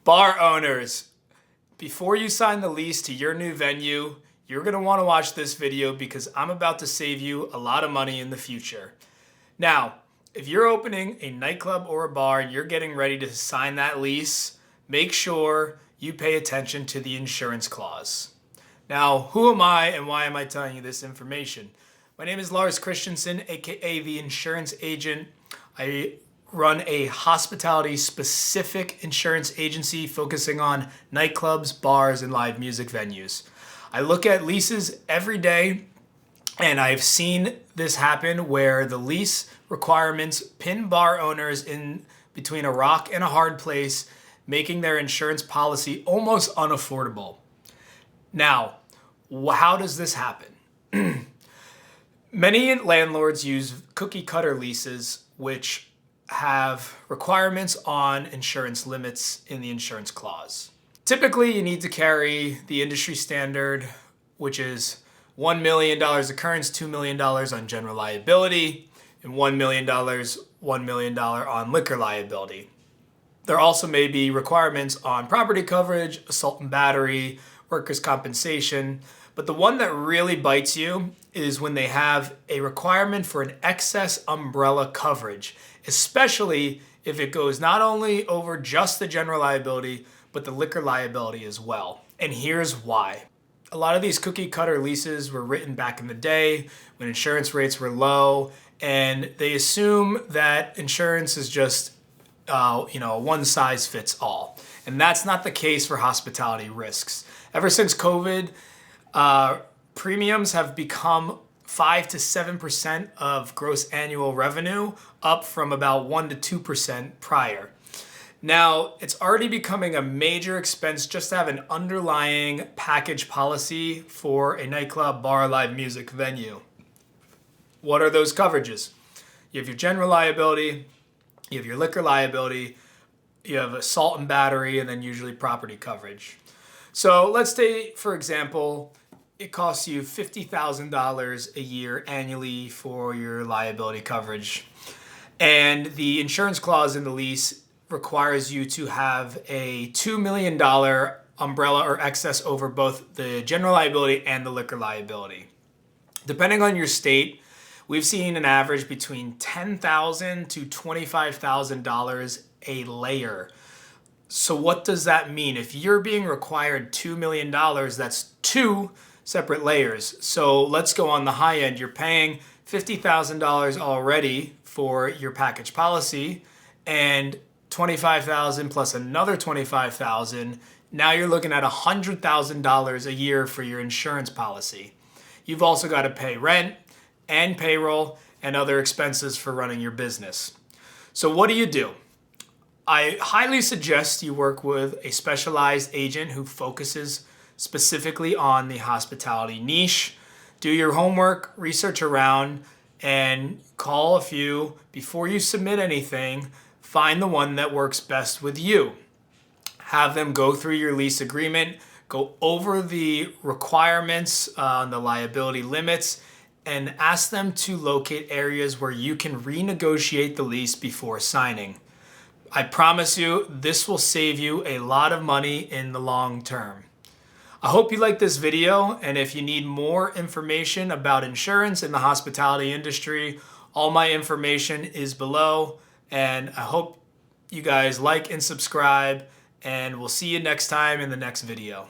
Bar owners, before you sign the lease to your new venue, you're going to want to watch this video because I'm about to save you a lot of money in the future. Now, if you're opening a nightclub or a bar and you're getting ready to sign that lease, make sure you pay attention to the insurance clause. Now, who am I and why am I telling you this information? My name is Lars Christensen, aka the insurance agent. I run a hospitality-specific insurance agency focusing on nightclubs, bars, and live music venues. I look at leases every day, and I've seen this happen where the lease requirements pin bar owners in between a rock and a hard place, making their insurance policy almost unaffordable. Now, how does this happen? Many landlords use cookie-cutter leases, which have requirements on insurance limits in the insurance clause. Typically, you need to carry the industry standard, which is $1 million occurrence, $2 million on general liability, and $1 million on liquor liability. There also may be requirements on property coverage, assault and battery, workers' compensation, but the one that really bites you is when they have a requirement for an excess umbrella coverage, especially if it goes not only over just the general liability, but the liquor liability as well. And here's why. A lot of these cookie cutter leases were written back in the day when insurance rates were low, and they assume that insurance is just one size fits all. And that's not the case for hospitality risks. Ever since COVID, premiums have become 5 to 7% of gross annual revenue, up from about 1 to 2% prior. Now, it's already becoming a major expense just to have an underlying package policy for a nightclub, bar, live music venue. What are those coverages? You have your general liability, you have your liquor liability, you have assault and battery, and then usually property coverage. So let's say, for example, it costs you $50,000 a year annually for your liability coverage. And the insurance clause in the lease requires you to have a $2 million umbrella or excess over both the general liability and the liquor liability. Depending on your state, we've seen an average between $10,000 to $25,000 a layer. So what does that mean? If you're being required $2 million, that's two separate layers. So let's go on the high end. You're paying $50,000 already for your package policy, and $25,000 plus another $25,000. Now you're looking at $100,000 a year for your insurance policy. You've also got to pay rent and payroll and other expenses for running your business. So what do? I highly suggest you work with a specialized agent who focuses specifically on the hospitality niche. Do your homework, research around, and call a few before you submit anything. Find the one that works best with you. Have them go through your lease agreement, go over the requirements on the liability limits, and ask them to locate areas where you can renegotiate the lease before signing. I promise you, this will save you a lot of money in the long term. I hope you like this video, and if you need more information about insurance in the hospitality industry, all my information is below, and I hope you guys like and subscribe, and we'll see you next time in the next video.